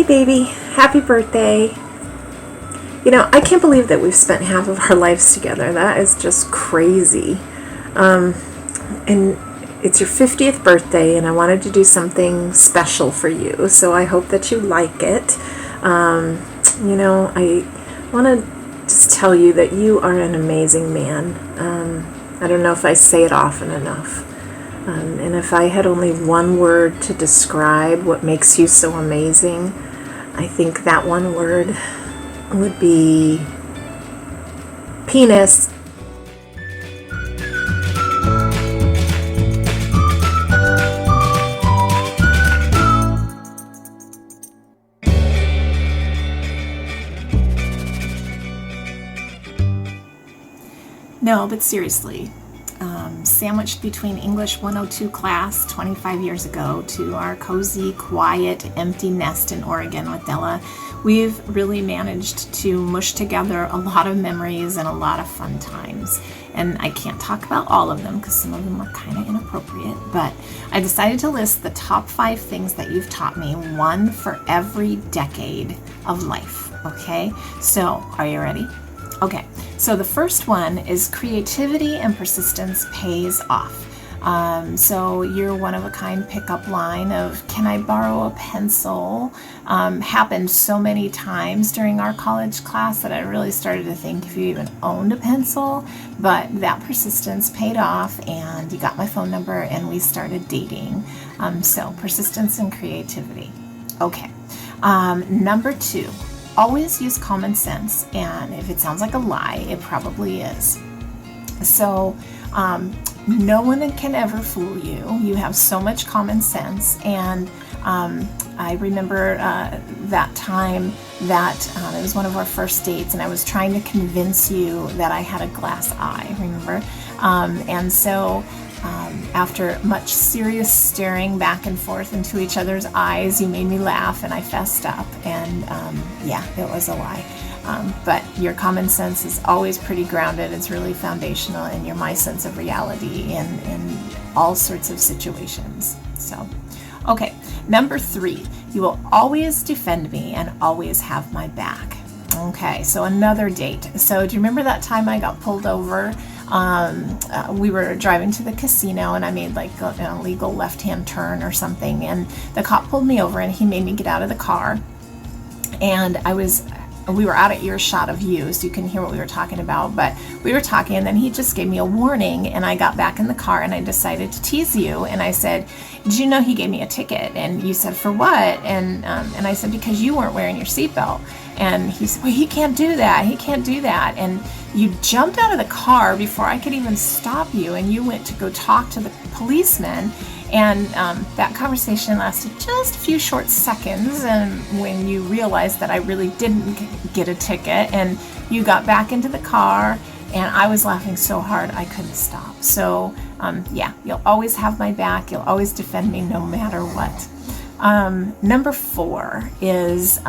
baby, happy birthday. I can't believe that we've spent half of our lives together. That is just crazy. And it's your 50th birthday, and I wanted to do something special for you, so I hope that you like it. I want to just tell you that you are an amazing man. I don't know if I say it often enough. And if I had only one word to describe what makes you so amazing, I think that one word would be penis. No, but seriously, sandwiched between English 102 class 25 years ago to our cozy, quiet, empty nest in Oregon with Della, we've really managed to mush together a lot of memories and a lot of fun times. And I can't talk about all of them because some of them are kind of inappropriate, but I decided to list the top 5 things that you've taught me, one for every decade of life. Okay, so are you ready? Okay, so the first one is creativity and persistence pays off. So your one-of-a-kind pickup line of, can I borrow a pencil, happened so many times during our college class that I really started to think if you even owned a pencil, but that persistence paid off and you got my phone number and we started dating. So persistence and creativity. Okay, number 2. Always use common sense, and if it sounds like a lie, it probably is. So no one can ever fool you. You have so much common sense, and I remember that time that it was one of our first dates, and I was trying to convince you that I had a glass eye, remember? And so after much serious staring back and forth into each other's eyes, you made me laugh and I fessed up, and it was a lie. But your common sense is always pretty grounded. It's really foundational, and you're my sense of reality in all sorts of situations. So, okay, number 3, you will always defend me and always have my back. Okay, so another date. So do you remember that time I got pulled over? We were driving to the casino and I made like an illegal left-hand turn or something, and the cop pulled me over and he made me get out of the car, and we were out of earshot of you, so you can hear what we were talking about, but we were talking, and then he just gave me a warning, and I got back in the car and I decided to tease you, and I said, did you know he gave me a ticket? And you said, for what? And I said, because you weren't wearing your seatbelt. And he said, well, he can't do that. And you jumped out of the car before I could even stop you, and you went to go talk to the policeman. And that conversation lasted just a few short seconds, and when you realized that I really didn't get a ticket, and you got back into the car, and I was laughing so hard I couldn't stop. So you'll always have my back. You'll always defend me no matter what. Number 4 is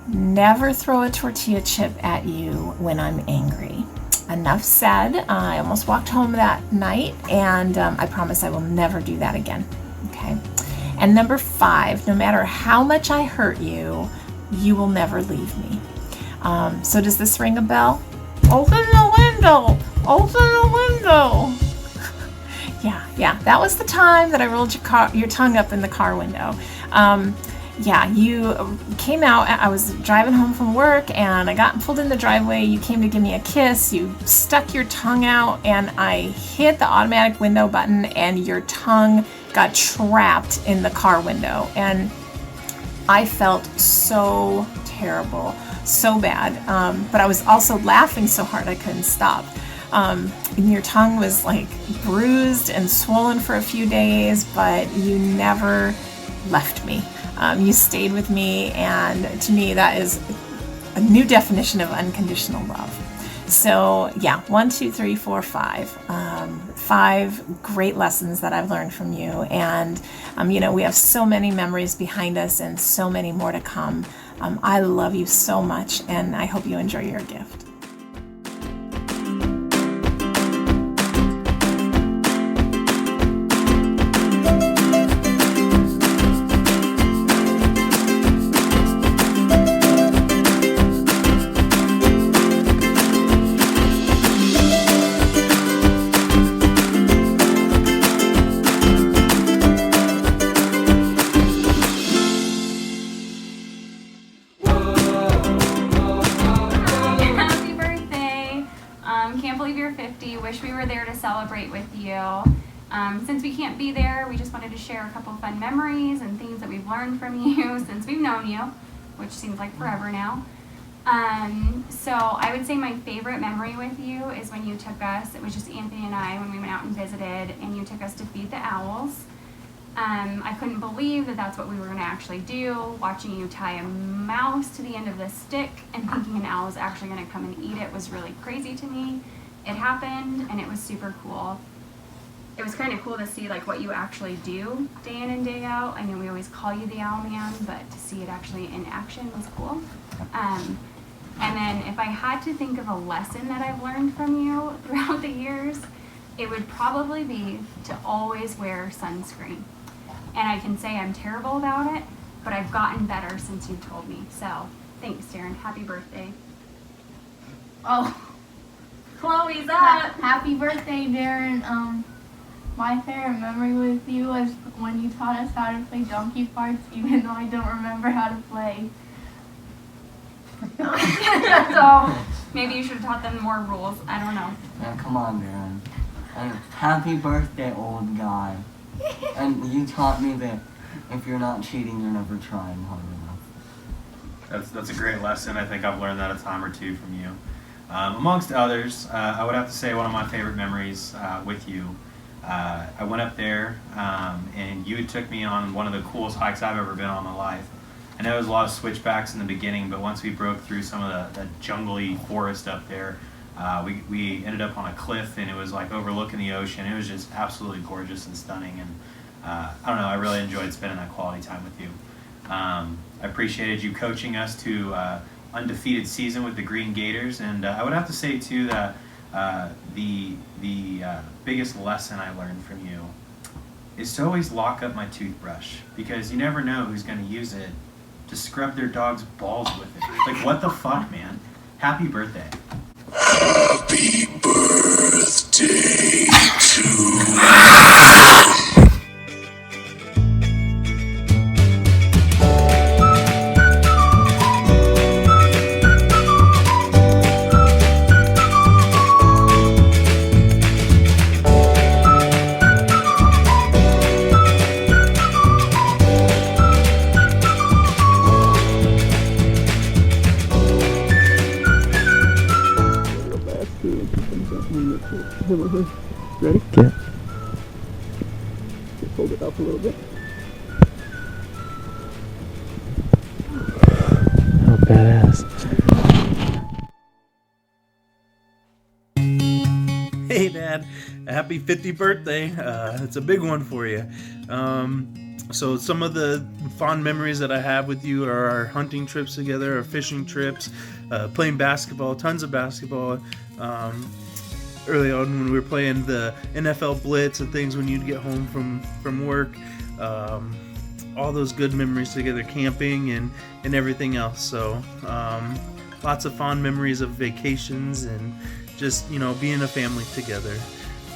never throw a tortilla chip at you when I'm angry. Enough said. I almost walked home that night, and I promise I will never do that again. Okay. And number 5, no matter how much I hurt you, you will never leave me. So does this ring a bell? Open the window! Open the window! Yeah, that was the time that I rolled your tongue up in the car window. You came out. I was driving home from work, and I got pulled in the driveway. You came to give me a kiss. You stuck your tongue out, and I hit the automatic window button, and your tongue got trapped in the car window. And I felt so terrible, so bad. But I was also laughing so hard I couldn't stop. And your tongue was like bruised and swollen for a few days, but you never left me. You stayed with me, and to me that is a new definition of unconditional love. So 1, 2, 3, 4, 5. 5 great lessons that I've learned from you, and we have so many memories behind us and so many more to come. I love you so much, and I hope you enjoy your gift. since we can't be there, we just wanted to share a couple of fun memories and things that we've learned from you since we've known you, which seems like forever now. So I would say my favorite memory with you is when you took us, it was just Anthony and I, when we went out and visited, and you took us to feed the owls. I couldn't believe that that's what we were going to actually do. Watching you tie a mouse to the end of the stick and thinking an owl was actually going to come and eat it was really crazy to me. It happened, and it was super cool. It was kind of cool to see like what you actually do day in and day out. I know we always call you the Owl Man, but to see it actually in action was cool. And then if I had to think of a lesson that I've learned from you throughout the years, it would probably be to always wear sunscreen. And I can say I'm terrible about it, but I've gotten better since you told me. So thanks, Darren. Happy birthday. Oh, Chloe's up. happy birthday, Darren. My favorite memory with you was when you taught us how to play donkey parts, even though I don't remember how to play. So maybe you should have taught them more rules. I don't know. Yeah, come on, Darren. And happy birthday, old guy. And you taught me that if you're not cheating, you're never trying hard enough. That's a great lesson. I think I've learned that a time or two from you. Amongst others, I would have to say one of my favorite memories with you. I went up there and you took me on one of the coolest hikes I've ever been on in my life. I know there was a lot of switchbacks in the beginning, but once we broke through some of the jungly forest up there, we ended up on a cliff, and it was like overlooking the ocean. It was just absolutely gorgeous and stunning, and I don't know, I really enjoyed spending that quality time with you. I appreciated you coaching us to undefeated season with the Green Gators, and I would have to say too that the biggest lesson I learned from you is to always lock up my toothbrush, because you never know who's going to use it to scrub their dog's balls with it. Like, what the fuck, man? Happy birthday. Happy birthday to you. Ready? Yeah. Just hold it up a little bit. Oh, badass. Hey, Dad. Happy 50th birthday. It's a big one for you. So some of the fond memories that I have with you are our hunting trips together, our fishing trips, playing basketball, tons of basketball. Early on when we were playing the NFL Blitz and things when you'd get home from work. All those good memories together, camping and everything else. So lots of fond memories of vacations and just, being a family together.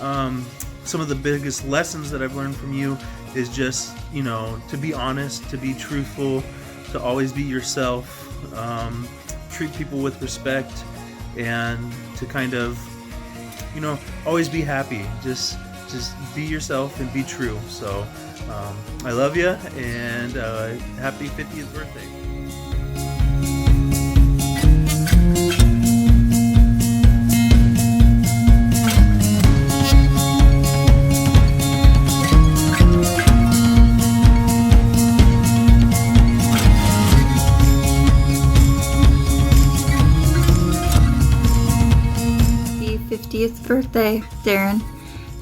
Some of the biggest lessons that I've learned from you is just, to be honest, to be truthful, to always be yourself, treat people with respect, and to kind of, always be happy. Just be yourself and be true. So I love you, and happy 50th birthday. Happy 50th birthday, Darren.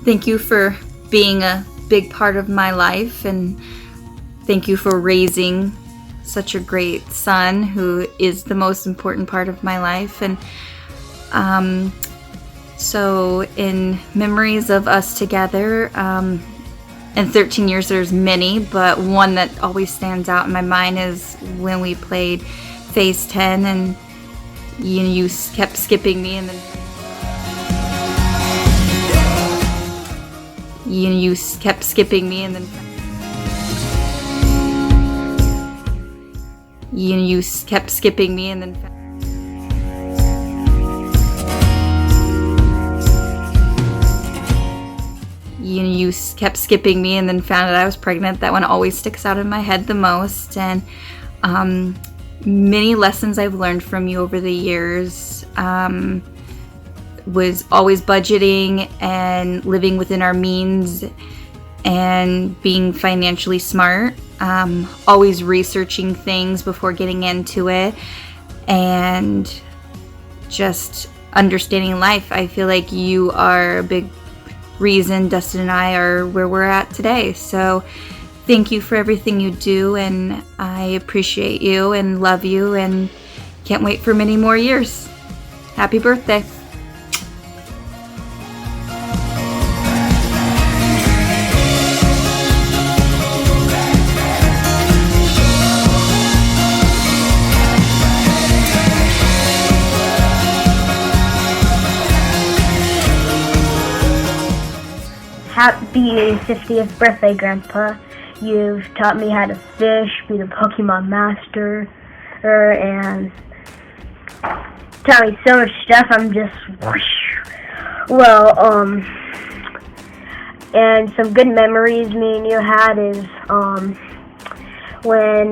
Thank you for being a big part of my life, and thank you for raising such a great son who is the most important part of my life. And so in memories of us together, in 13 years there's many, but one that always stands out in my mind is when we played Phase 10 and you kept skipping me, and then you kept skipping me, and then you kept skipping me, and then you kept skipping me and then found out I was pregnant. That one always sticks out in my head the most. And many lessons I've learned from you over the years was always budgeting and living within our means and being financially smart, always researching things before getting into it, and just understanding life. I feel like you are a big reason Dustin and I are where we're at today. So thank you for everything you do, and I appreciate you and love you and can't wait for many more years. Happy birthday. Happy 50th birthday, Grandpa. You've taught me how to fish, be the Pokemon master, and taught me so much stuff. I'm just and some good memories me and you had is when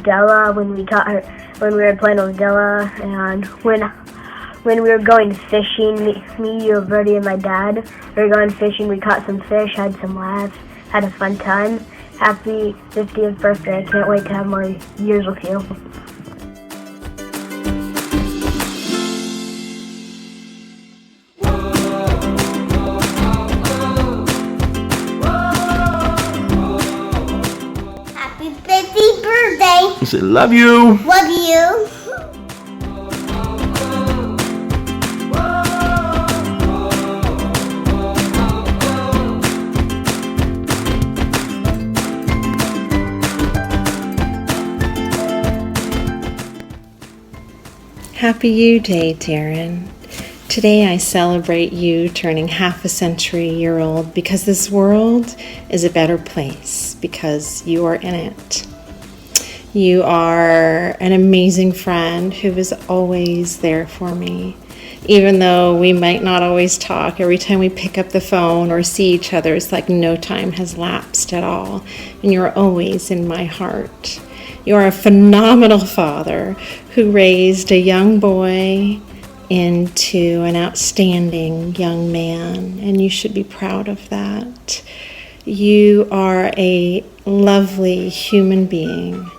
Della, when we were playing with Della, and when we were going fishing, me, you, Brody, and my dad, we were going fishing, we caught some fish, had some laughs, had a fun time. Happy 50th birthday. I can't wait to have more years with you. Happy 50th birthday. I said, love you. Love you. Happy You Day, Darren. Today I celebrate you turning half a century old because this world is a better place because you are in it. You are an amazing friend who is always there for me. Even though we might not always talk, every time we pick up the phone or see each other, it's like no time has lapsed at all. And you're always in my heart. You are a phenomenal father who raised a young boy into an outstanding young man, and you should be proud of that. You are a lovely human being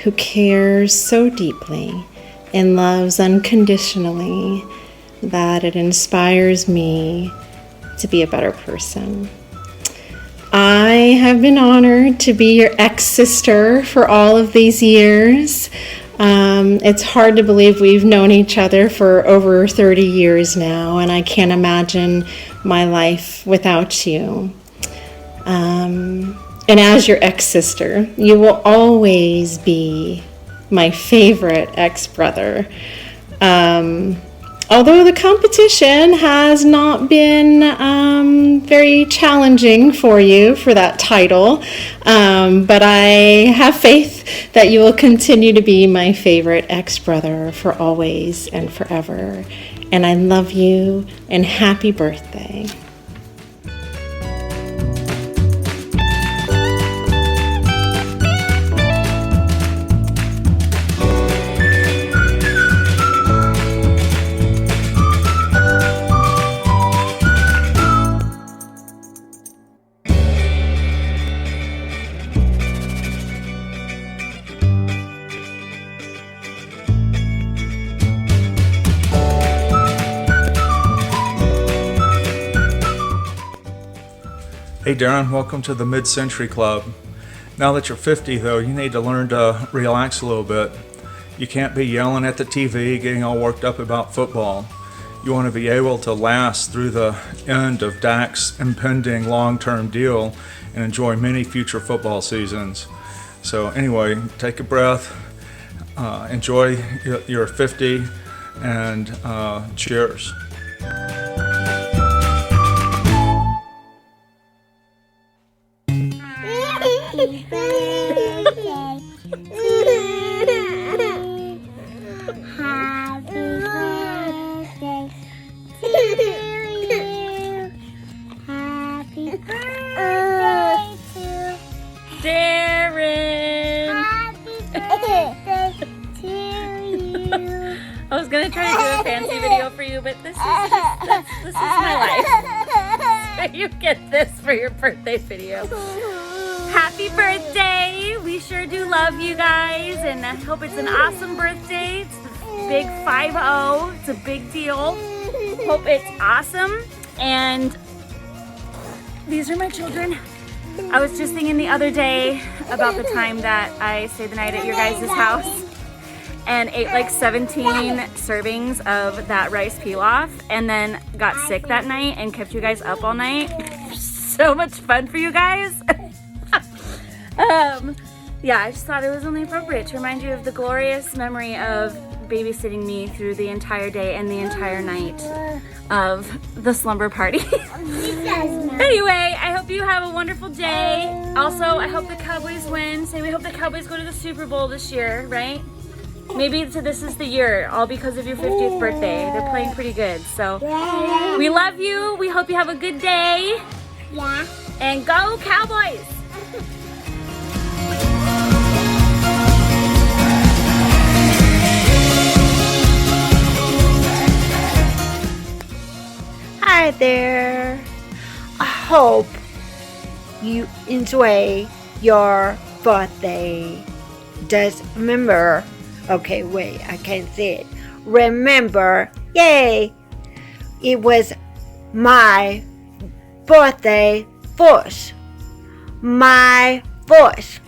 who cares so deeply and loves unconditionally that it inspires me to be a better person. I have been honored to be your ex-sister for all of these years. It's hard to believe we've known each other for over 30 years now, and I can't imagine my life without you. And as your ex-sister, you will always be my favorite ex-brother. Although the competition has not been very challenging for you for that title, but I have faith that you will continue to be my favorite ex-brother for always and forever. And I love you, and happy birthday. Hey Darren, welcome to the Mid-Century Club. Now that you're 50 though, you need to learn to relax a little bit. You can't be yelling at the TV, getting all worked up about football. You want to be able to last through the end of Dak's impending long-term deal and enjoy many future football seasons. So anyway, take a breath, enjoy your 50, and cheers. Happy try to do a fancy video for you, but this is my life. So you get this for your birthday video. Happy birthday! We sure do love you guys, and I hope it's an awesome birthday. It's the big 5-0. It's a big deal. Hope it's awesome. And these are my children. I was just thinking the other day about the time that I stayed the night at your guys' house and ate like 17 servings of that rice pilaf and then got sick that night and kept you guys up all night. So much fun for you guys. Yeah, I just thought it was only appropriate to remind you of the glorious memory of babysitting me through the entire day and the entire night of the slumber party. Anyway, I hope you have a wonderful day. Also, I hope the Cowboys win. Say we hope the Cowboys go to the Super Bowl this year, right? Maybe this is the year, all because of your 50th birthday. They're playing pretty good. So we love you. We hope you have a good day. Yeah. And go Cowboys! Hi there. I hope you enjoy your birthday. Just remember, okay, wait, I can't say it. Remember, yay, it was my birthday first. My first.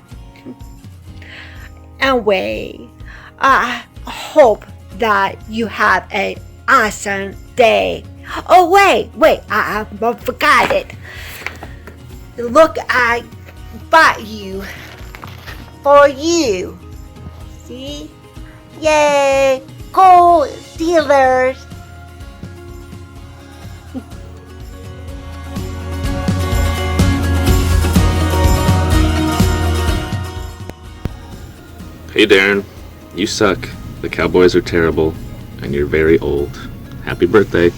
Anyway, I hope that you have an awesome day. Oh, wait, I forgot it. Look, I bought you for you. See? Yay! Go Steelers! Hey Darren, you suck. The Cowboys are terrible, and you're very old. Happy birthday.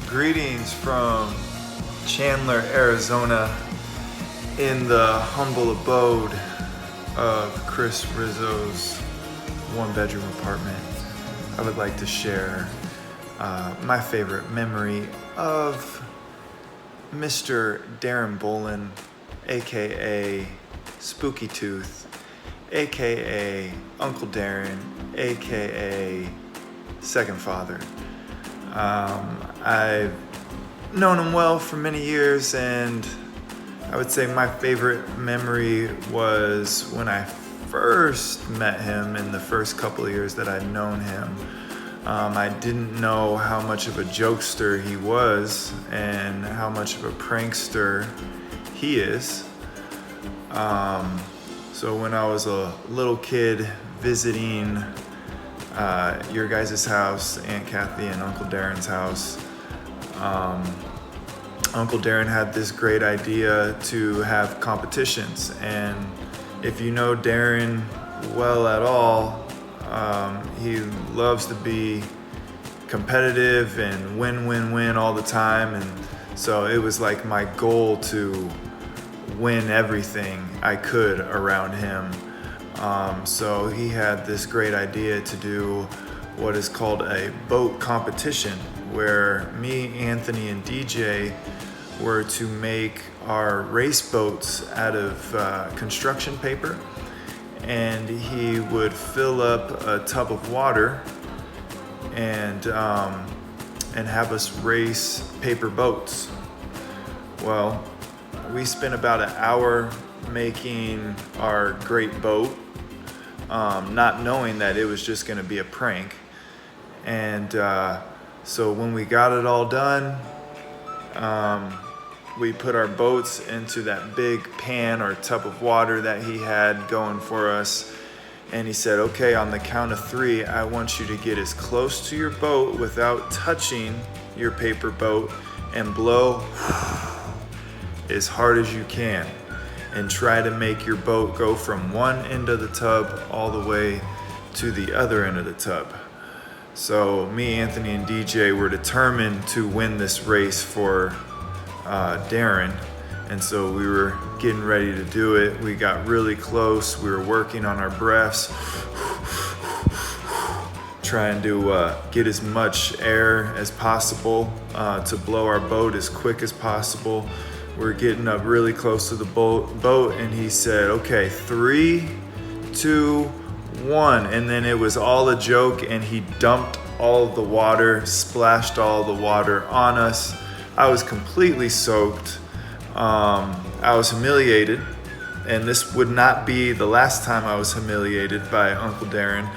Greetings from Chandler, Arizona, in the humble abode of Chris Rizzo's one-bedroom apartment. I would like to share my favorite memory of Mr. Darren Bolin, aka Spooky Tooth, aka Uncle Darren, aka Second Father. I've known him well for many years, and I would say my favorite memory was when I first met him in the first couple of years that I'd known him. I didn't know how much of a jokester he was and how much of a prankster he is. So when I was a little kid visiting your guys' house, Aunt Kathy and Uncle Darren's house, Uncle Darren had this great idea to have competitions. And if you know Darren well at all, he loves to be competitive and win all the time. And so it was like my goal to win everything I could around him. So he had this great idea to do what is called a boat competition, where me, Anthony, and DJ were to make our race boats out of construction paper, and he would fill up a tub of water and have us race paper boats. Well, we spent about an hour making our great boat, not knowing that it was just going to be a prank. And so when we got it all done, we put our boats into that big pan or tub of water that he had going for us. And he said, okay, on the count of 3, I want you to get as close to your boat without touching your paper boat and blow as hard as you can. And try to make your boat go from one end of the tub all the way to the other end of the tub. So me, Anthony, and DJ were determined to win this race for Darren. And so we were getting ready to do it. We got really close. We were working on our breaths, trying to get as much air as possible to blow our boat as quick as possible. We're getting up really close to the boat, and he said, okay, 3, 2, 1. And then it was all a joke, and he dumped all of the water, splashed all the water on us. I was completely soaked. I was humiliated, and this would not be the last time I was humiliated by Uncle Darren.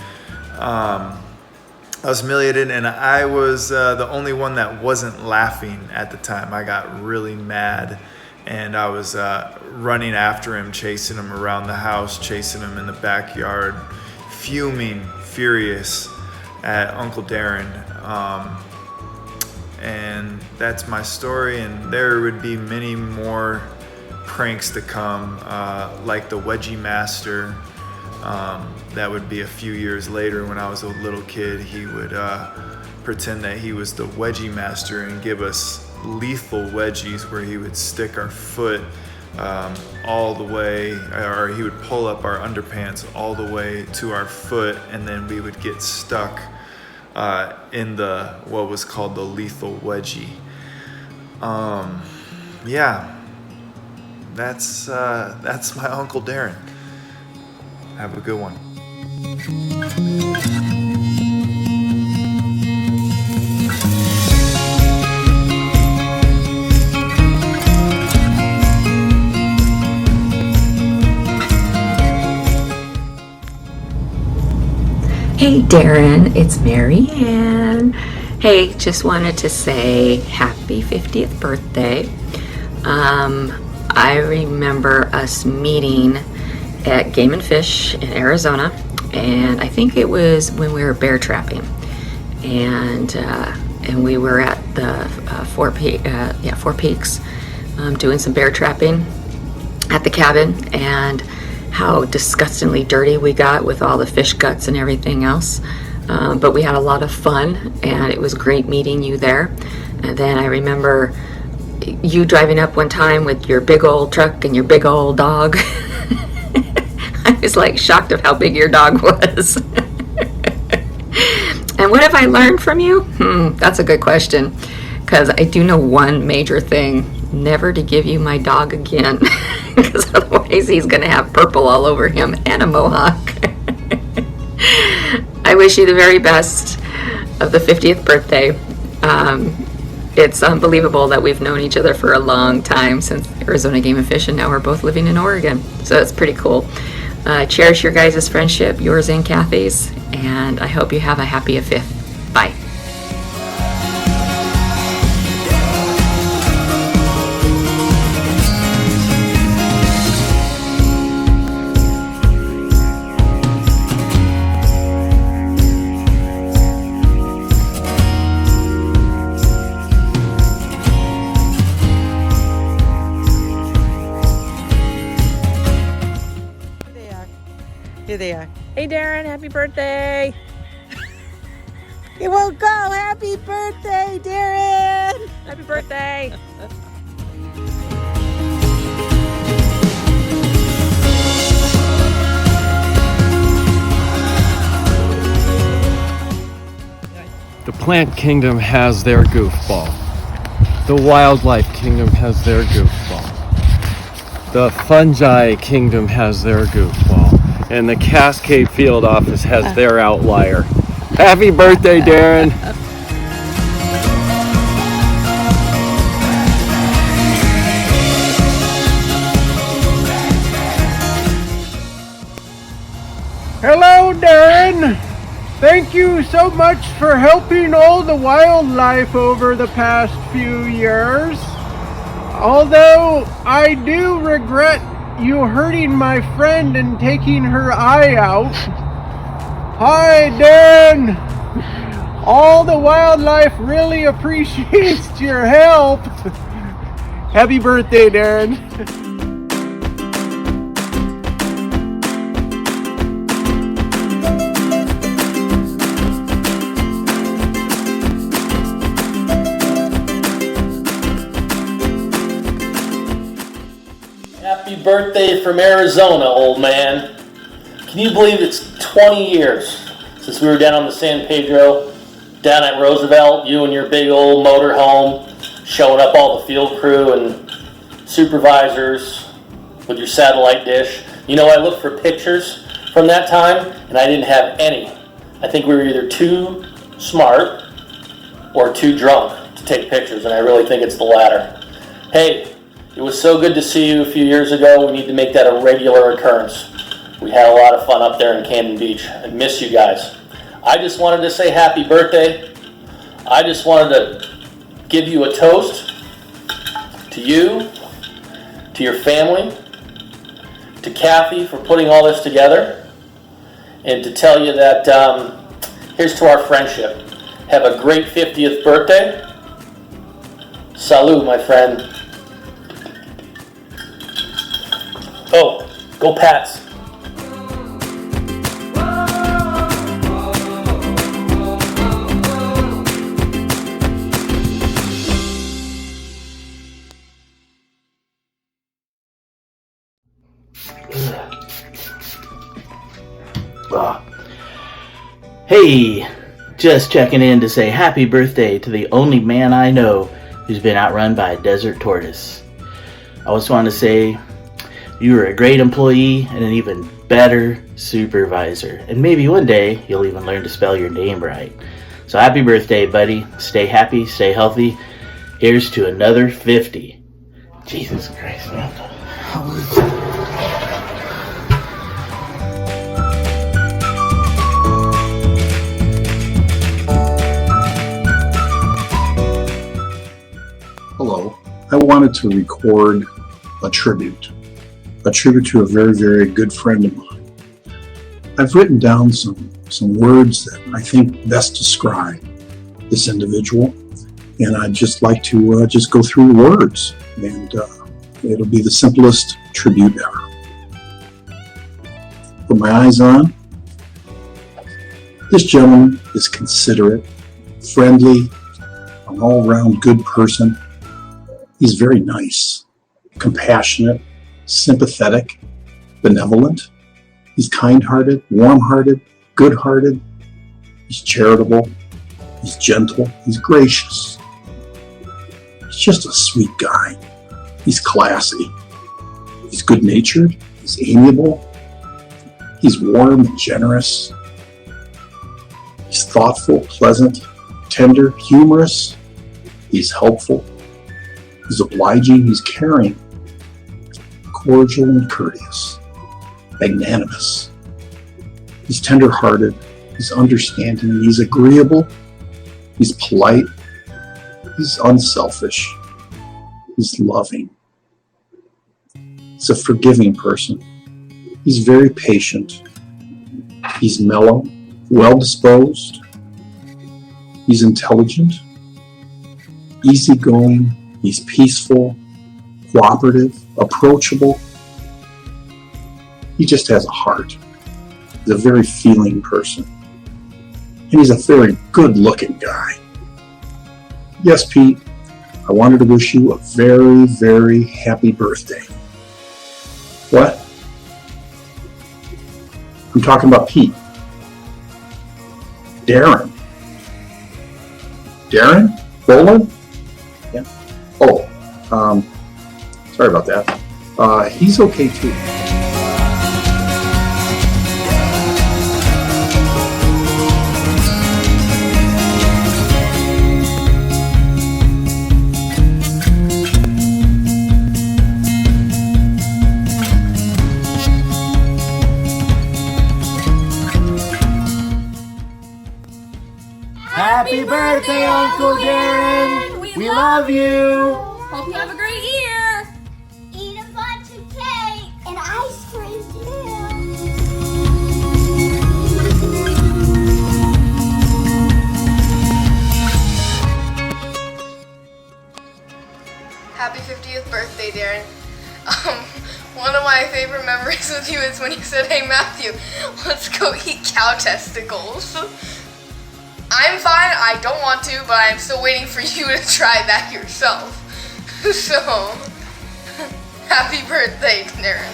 I was humiliated, and I was the only one that wasn't laughing at the time. I got really mad, and I was running after him, chasing him around the house, chasing him in the backyard, fuming, furious at Uncle Darren. And that's my story, and there would be many more pranks to come, like the Wedgie Master. That would be a few years later when I was a little kid. He would pretend that he was the Wedgie Master and give us lethal wedgies where he would stick our foot all the way, or he would pull up our underpants all the way to our foot, and then we would get stuck in the what was called the lethal wedgie. Yeah, that's my Uncle Darren. Have a good one. Hey Darren, it's Mary Ann. Hey, just wanted to say happy 50th birthday. I remember us meeting at Game and Fish in Arizona, and I think it was when we were bear trapping, and we were at the Four Peaks doing some bear trapping at the cabin, and how disgustingly dirty we got with all the fish guts and everything else. But we had a lot of fun, and it was great meeting you there. And then I remember you driving up one time with your big old truck and your big old dog. I was like shocked of how big your dog was. And what have I learned from you? That's a good question, because I do know one major thing: never to give you my dog again, because otherwise he's going to have purple all over him and a mohawk. I wish you the very best of the 50th birthday. It's unbelievable that we've known each other for a long time, since Arizona Game and Fish, and now we're both living in Oregon. So it's pretty cool. Cherish your guys' friendship, yours and Kathy's, and I hope you have a happy 5th. Bye. Here they are. Hey Darren, happy birthday. It won't go. Happy birthday, Darren. Happy birthday. The plant kingdom has their goofball. The wildlife kingdom has their goofball. The fungi kingdom has their goofball. And the Cascade Field office has their outlier. Happy birthday, Darren. Hello, Darren. Thank you so much for helping all the wildlife over the past few years. Although I do regret you hurting my friend and taking her eye out. Hi, Darren. All the wildlife really appreciates your help. Happy birthday, Darren. birthday from Arizona, old man. Can you believe it's 20 years since we were down on the San Pedro, down at Roosevelt, you and your big old motorhome, showing up all the field crew and supervisors with your satellite dish. You know, I looked for pictures from that time, and I didn't have any. I think we were either too smart or too drunk to take pictures, and I really think it's the latter. Hey, it was so good to see you a few years ago. We need to make that a regular occurrence. We had a lot of fun up there in Cannon Beach. I miss you guys. I just wanted to say happy birthday. I just wanted to give you a toast to you, to your family, to Kathy for putting all this together, and to tell you that here's to our friendship. Have a great 50th birthday. Salud, my friend. Oh, go Pats. Hey, just checking in to say happy birthday to the only man I know who's been outrun by a desert tortoise. I just want to say you were a great employee and an even better supervisor. And maybe one day you'll even learn to spell your name right. So happy birthday, buddy. Stay happy, stay healthy. Here's to another 50. Jesus Christ, man. Hello. I wanted to record a tribute to a very, very good friend of mine. I've written down some words that I think best describe this individual, and I'd just like to just go through the words, and it'll be the simplest tribute ever. Put my eyes on. This gentleman is considerate, friendly, an all-round good person. He's very nice, compassionate, sympathetic, benevolent. He's kind-hearted, warm-hearted, good-hearted. He's charitable. He's gentle. He's gracious. He's just a sweet guy. He's classy. He's good-natured. He's amiable. He's warm and generous. He's thoughtful, pleasant, tender, humorous. He's helpful. He's obliging, he's caring, cordial and courteous, magnanimous. He's tender-hearted, he's understanding, he's agreeable, he's polite, he's unselfish, he's loving. He's a forgiving person. He's very patient. He's mellow, well-disposed. He's intelligent, easygoing. He's peaceful, cooperative, approachable. He just has a heart. He's a very feeling person. And he's a very good-looking guy. Yes, Pete, I wanted to wish you a very, very happy birthday. What? I'm talking about Pete. Darren. Darren? Bowler? Yeah. Oh, sorry about that. He's okay too. Happy birthday, Uncle Darren! We love you! Hope you have a great year! Eat a bunch of cake and ice cream too. Happy 50th birthday, Darren. One of my favorite memories with you is when you said, "Hey Matthew, let's go eat cow testicles." I'm fine, I don't want to, but I'm still waiting for you to try that yourself. So, Happy birthday, Darren.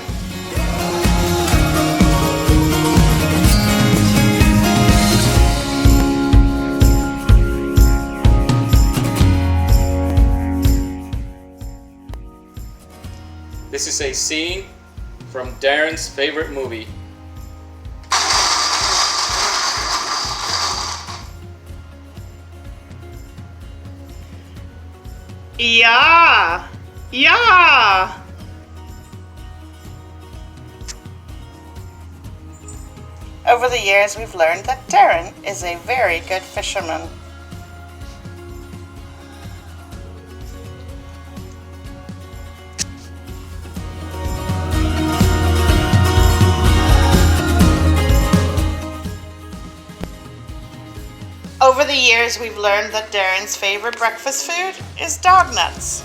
This is a scene from Darren's favorite movie. Yeah! Yeah! Over the years, we've learned that Darren is a very good fisherman. Over the years, we've learned that Darren's favorite breakfast food is dog nuts.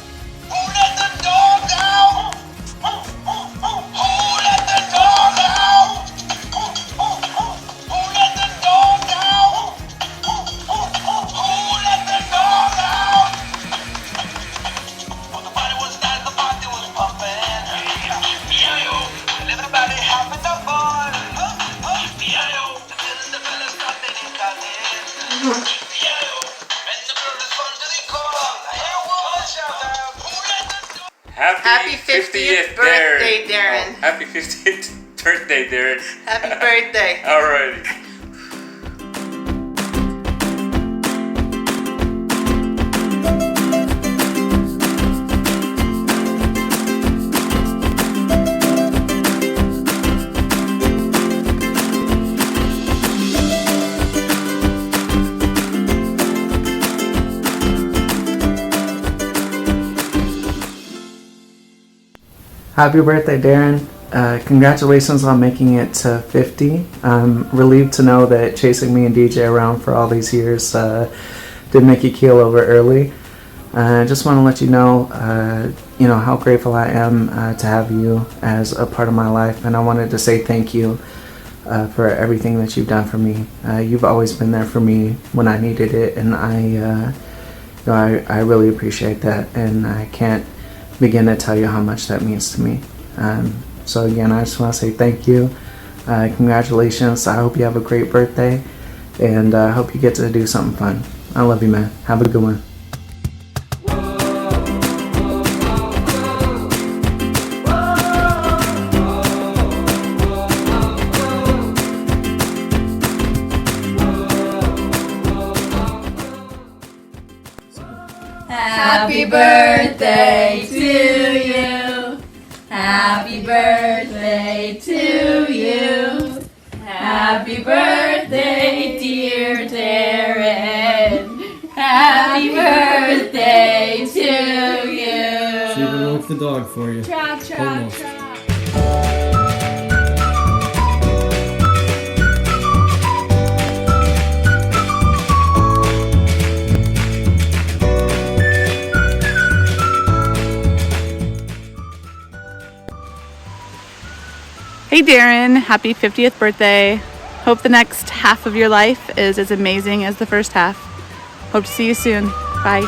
Who let the dog out? Who let the dog out? Who let the dog out? Who let the dog out? Well, the party was nice, the party was pumping. B.I.O. Everybody having a ball. B.I.O. The fellas started in Cali. B.I.O. And the girl responded to the call. Hey, woman, shout out. Who let the dog? Happy 50th birthday, Darren. Oh, happy 50th birthday, Darren. Happy birthday. Alrighty. Happy birthday, Darren. Congratulations on making it to 50. I'm relieved to know that chasing me and DJ around for all these years did make you keel over early. I just want to let you know, how grateful I am to have you as a part of my life, and I wanted to say thank you for everything that you've done for me. You've always been there for me when I needed it, and I really appreciate that, and I can't begin to tell you how much that means to me. So again, I just want to say thank you. Congratulations. I hope you have a great birthday, and I hope you get to do something fun. I love you, man. Have a good one. Happy birthday to you. Happy birthday to you. Happy birthday, dear Darren. Happy birthday to you. She even woke the dog for you. Tra, tra, Almost. tra. Hey Darren, happy 50th birthday. Hope the next half of your life is as amazing as the first half. Hope to see you soon. Bye.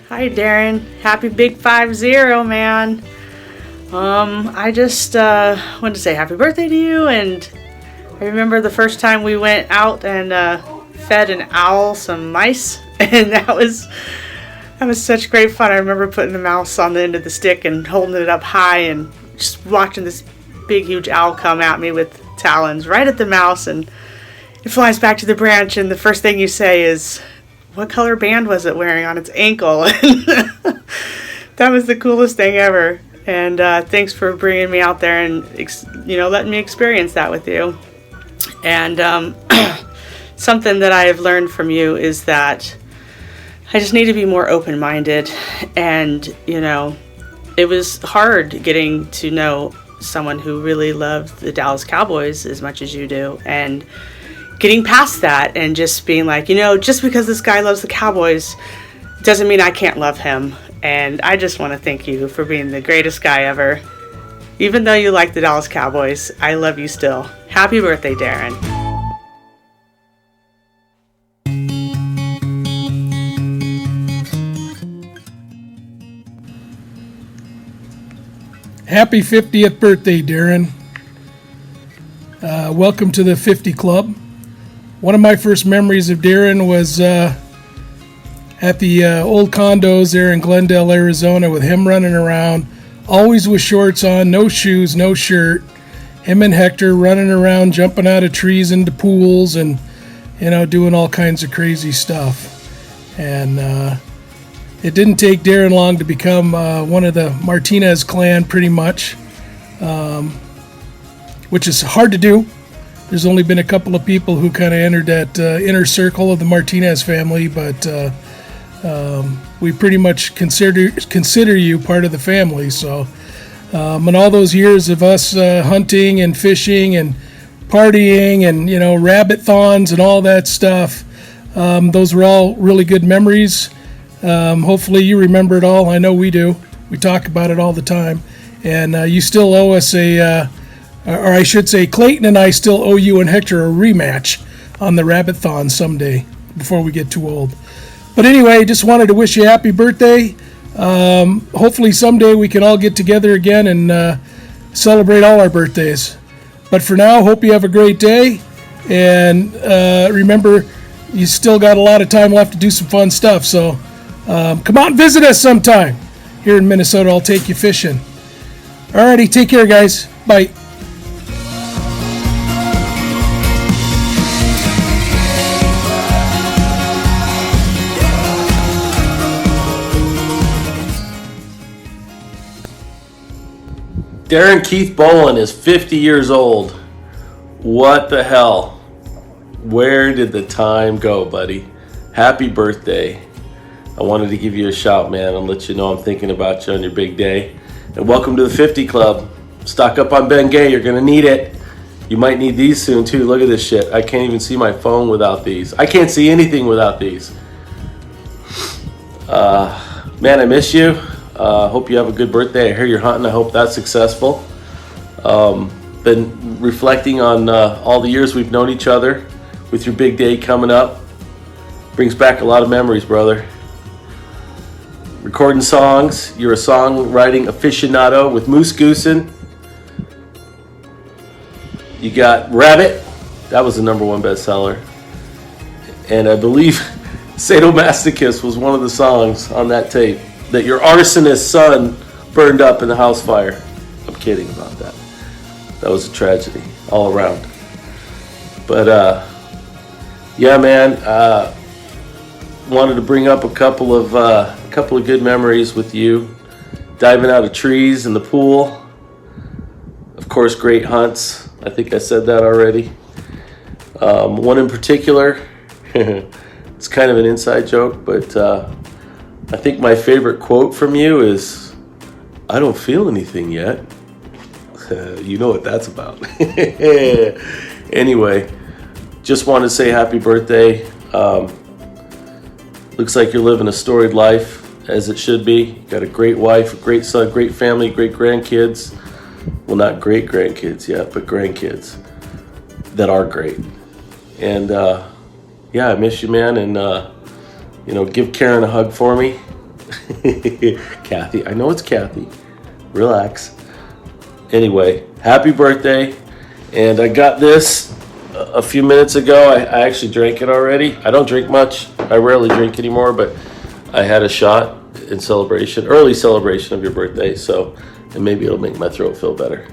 Hi Darren, happy big 5-0, man. I just wanted to say happy birthday to you, and I remember the first time we went out and fed an owl some mice, and that was such great fun. I remember putting the mouse on the end of the stick and holding it up high and just watching this big huge owl come at me with talons right at the mouse, and it flies back to the branch, and the first thing you say is, what color band was it wearing on its ankle? That was the coolest thing ever. And thanks for bringing me out there and letting me experience that with you. And something that I have learned from you is that I just need to be more open-minded. And, it was hard getting to know someone who really loved the Dallas Cowboys as much as you do. And getting past that and just being like, just because this guy loves the Cowboys doesn't mean I can't love him. And I just want to thank you for being the greatest guy ever. Even though you like the Dallas Cowboys, I love you still. Happy birthday, Darren. Happy 50th birthday, Darren. Welcome to the 50 Club. One of my first memories of Darren was at the old condos there in Glendale, Arizona, with him running around, always with shorts on, no shoes, no shirt. Him and Hector running around, jumping out of trees into pools and, doing all kinds of crazy stuff. And it didn't take Darren long to become one of the Martinez clan, pretty much, which is hard to do. There's only been a couple of people who kind of entered that inner circle of the Martinez family, but we pretty much consider you part of the family. So, and all those years of us hunting and fishing and partying and rabbit-thons and all that stuff, those were all really good memories. Hopefully you remember it all. I know we do. We talk about it all the time, and you still owe us or I should say, Clayton and I still owe you and Hector a rematch on the rabbit-thon someday before we get too old. But anyway, just wanted to wish you a happy birthday. Hopefully someday we can all get together again and celebrate all our birthdays. But for now, hope you have a great day. And remember, you still got a lot of time left to do some fun stuff. So come out and visit us sometime. Here in Minnesota, I'll take you fishing. Alrighty, take care, guys. Bye. Darren Keith Bolin is 50 years old. What the hell? Where did the time go, buddy? Happy birthday. I wanted to give you a shout, man, and let you know I'm thinking about you on your big day. And welcome to the 50 Club. Stock up on Bengay. You're going to need it. You might need these soon, too. Look at this shit. I can't even see my phone without these. I can't see anything without these. Man, I miss you. Hope you have a good birthday. I hear you're hunting. I hope that's successful. Been reflecting on all the years we've known each other with your big day coming up. Brings back a lot of memories, brother. Recording songs. You're a songwriting aficionado with Moose Goosen. You got Rabbit. That was the #1 bestseller. And I believe Sadomasochist was one of the songs on that tape that your arsonist son burned up in the house fire. I'm kidding about that. That was a tragedy all around. But yeah, man, wanted to bring up a couple of good memories with you. Diving out of trees in the pool. Of course, great hunts. I think I said that already. One in particular, it's kind of an inside joke, but I think my favorite quote from you is, "I don't feel anything yet." You know what that's about. Anyway, just wanted to say happy birthday. Looks like you're living a storied life, as it should be. Got a great wife, a great son, great family, great grandkids. Well, not great grandkids yet, but grandkids that are great. And yeah, I miss you, man. And give Karen a hug for me. Kathy, I know it's Kathy. Relax. Anyway, happy birthday. And I got this a few minutes ago. I actually drank it already. I don't drink much. I rarely drink anymore, but I had a shot in early celebration of your birthday. So, and maybe it'll make my throat feel better.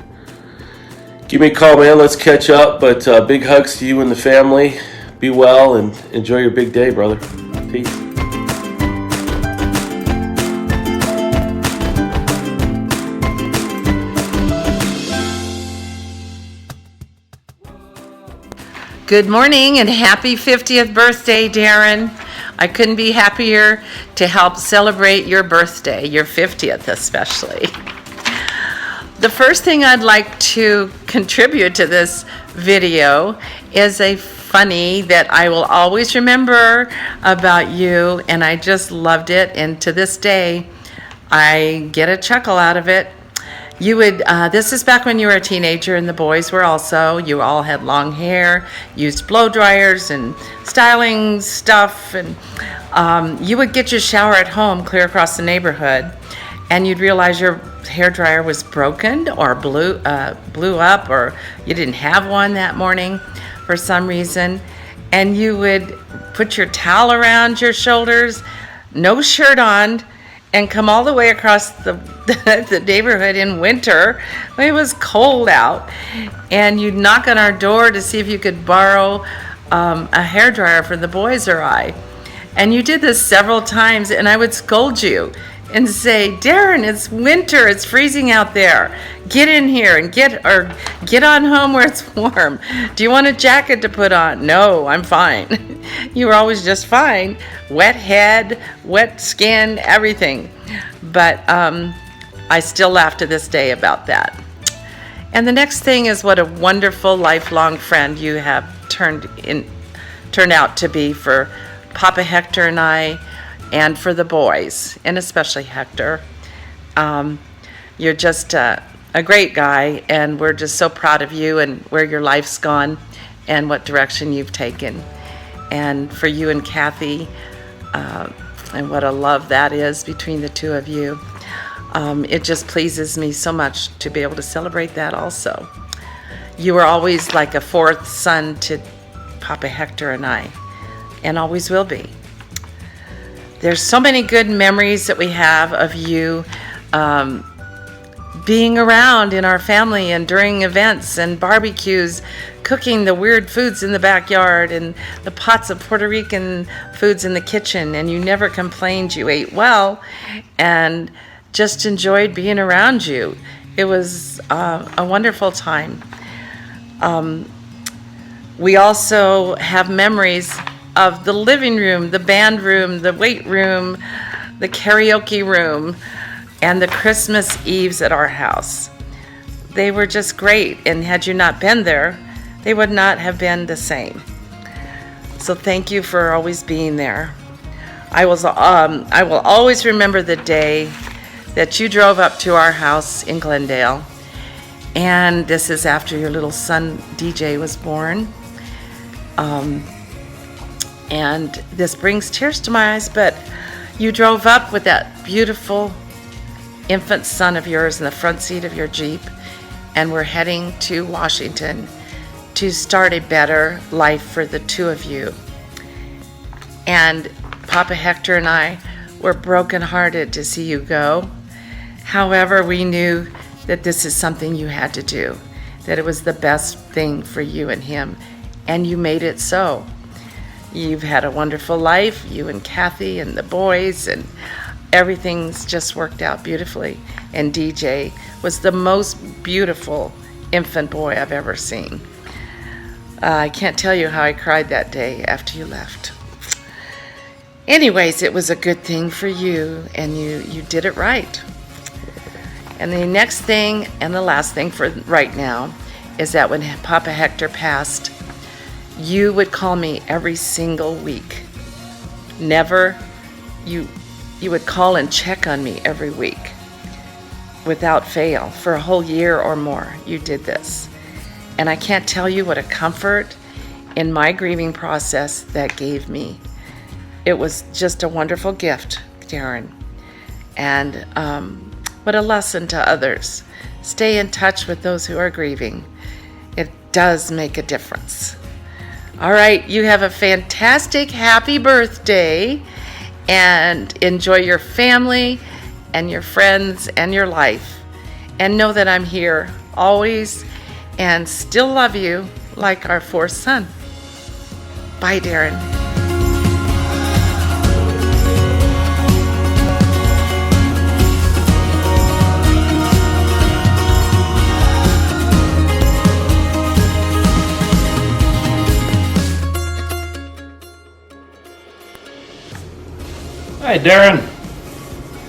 Give me a call, man. Let's catch up. But big hugs to you and the family. Be well and enjoy your big day, brother. Peace. Good morning and happy 50th birthday, Darren. I couldn't be happier to help celebrate your birthday, your 50th especially. The first thing I'd like to contribute to this video is a funny that I will always remember about you, and I just loved it, and to this day I get a chuckle out of it. You would, this is back when you were a teenager and the boys were also. You all had long hair, used blow dryers and styling stuff, and you would get your shower at home clear across the neighborhood, and you'd realize your hair dryer was broken or blew up, or you didn't have one that morning for some reason, and you would put your towel around your shoulders, no shirt on, and come all the way across the neighborhood in winter. It was cold out, and you'd knock on our door to see if you could borrow a hairdryer for the boys or I. And you did this several times, and I would scold you and say, Darren, it's winter, it's freezing out there. Get in here and get on home where it's warm. Do you want a jacket to put on? No, I'm fine. You were always just fine. Wet head, wet skin, everything. But I still laugh to this day about that. And the next thing is what a wonderful lifelong friend you have turned out to be for Papa Hector and I, and for the boys, and especially Hector. You're just a great guy, and we're just so proud of you and where your life's gone and what direction you've taken. And for you and Kathy, and what a love that is between the two of you. It just pleases me so much to be able to celebrate that also. You were always like a fourth son to Papa Hector and I, and always will be. There's so many good memories that we have of you being around in our family and during events and barbecues, cooking the weird foods in the backyard and the pots of Puerto Rican foods in the kitchen, and you never complained. You ate well and just enjoyed being around you. It was a wonderful time. We also have memories of the living room, the band room, the weight room, the karaoke room, and the Christmas Eves at our house. They were just great, and had you not been there, they would not have been the same. So thank you for always being there. I will always remember the day that you drove up to our house in Glendale, and this is after your little son DJ was born. And this brings tears to my eyes, but you drove up with that beautiful infant son of yours in the front seat of your Jeep, and we're heading to Washington to start a better life for the two of you. And Papa Hector and I were brokenhearted to see you go. However, we knew that this is something you had to do, that it was the best thing for you and him, and you made it so. You've had a wonderful life, you and Kathy and the boys, and everything's just worked out beautifully. And DJ was the most beautiful infant boy I've ever seen. I can't tell you how I cried that day after you left. Anyways, it was a good thing for you, and you did it right. And the next thing, and the last thing for right now, is that when Papa Hector passed, you would call me every single week. You would call and check on me every week without fail for a whole year or more. You did this. And I can't tell you what a comfort in my grieving process that gave me. It was just a wonderful gift, Darren. And what a lesson to others. Stay in touch with those who are grieving. It does make a difference. All right, you have a fantastic, happy birthday, and enjoy your family and your friends and your life. And know that I'm here always and still love you like our fourth son. Bye, Darren. Hi, Darren.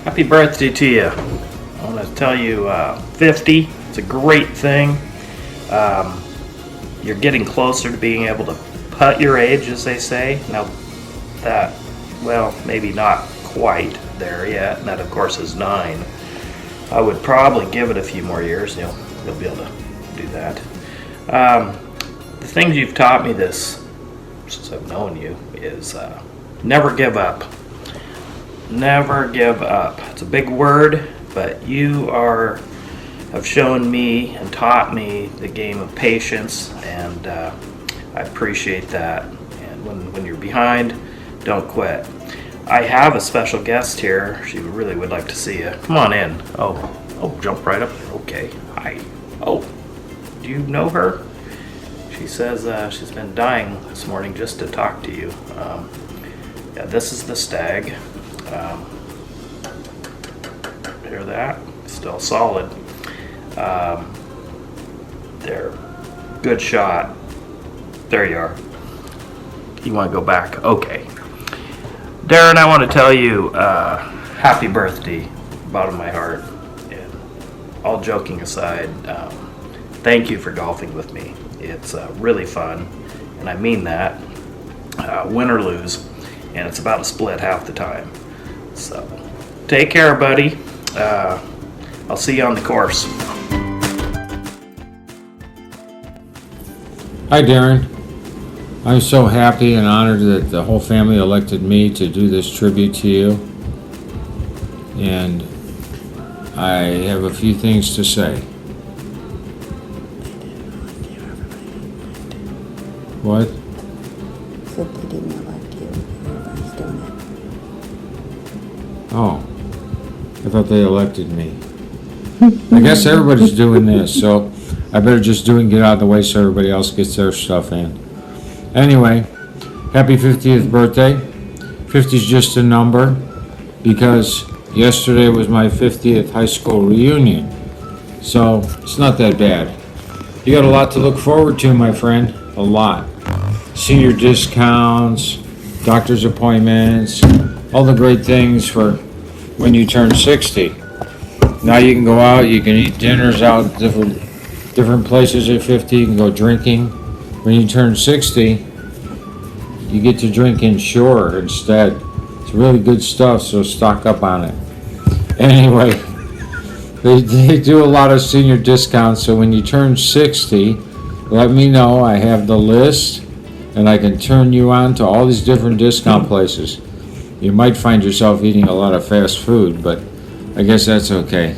Happy birthday to you. I want to tell you 50. It's a great thing. You're getting closer to being able to put your age, as they say. Now, that, well, maybe not quite there yet. And that, of course, is 9. I would probably give it a few more years. You'll be able to do that. The things you've taught me this since I've known you is never give up. Never give up. It's a big word, but you have shown me and taught me the game of patience, and I appreciate that. And when you're behind, don't quit. I have a special guest here. She really would like to see you. Come on in. Oh, jump right up there. Okay. Hi. Oh, do you know her? She says she's been dying this morning just to talk to you. Yeah, this is the stag. Hear that? Still solid. There. Good shot. There you are. You want to go back? Okay. Darren, I want to tell you happy birthday, bottom of my heart. And all joking aside, thank you for golfing with me. It's really fun, and I mean that, win or lose, and it's about a split half the time. So take care, buddy. I'll see you on the course. Hi, Darren. I'm so happy and honored that the whole family elected me to do this tribute to you. And I have a few things to say. What? Said they didn't elect you. Everybody's doing it. Oh, I thought they elected me. I guess everybody's doing this, so I better just do it and get out of the way so everybody else gets their stuff in. Anyway, happy 50th birthday. 50 is just a number because yesterday was my 50th high school reunion. So it's not that bad. You got a lot to look forward to, my friend. A lot. Senior discounts, doctor's appointments, all the great things for when you turn 60. Now you can go out, you can eat dinners out at different places at 50, you can go drinking. When you turn 60, you get to drink inshore instead. It's really good stuff, so stock up on it. Anyway, they do a lot of senior discounts, so when you turn 60, let me know. I have the list, and I can turn you on to all these different discount places. You might find yourself eating a lot of fast food, but I guess that's okay.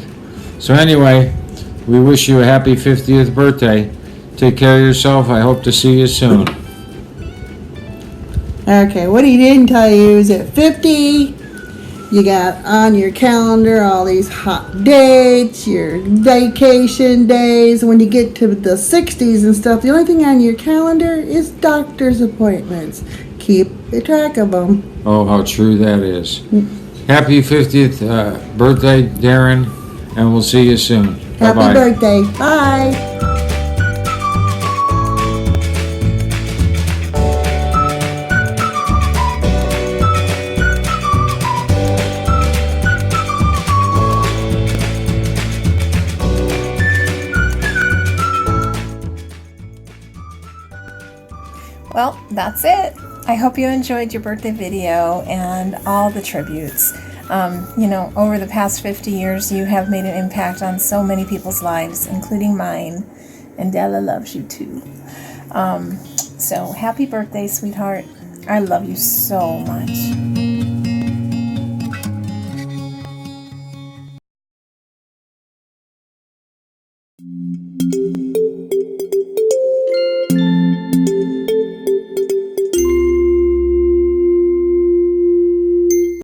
So anyway, we wish you a happy 50th birthday. Take care of yourself. I hope to see you soon. Okay, what he didn't tell you is at 50, you got on your calendar all these hot dates, your vacation days. When you get to the 60s and stuff, the only thing on your calendar is doctor's appointments. Keep a track of them. Oh, how true that is. Happy 50th birthday, Darren, and we'll see you soon. Happy Bye-bye. birthday. Bye. Well, that's it. I hope you enjoyed your birthday video and all the tributes. Over the past 50 years, you have made an impact on so many people's lives, including mine. And Della loves you too. So happy birthday, sweetheart. I love you so much.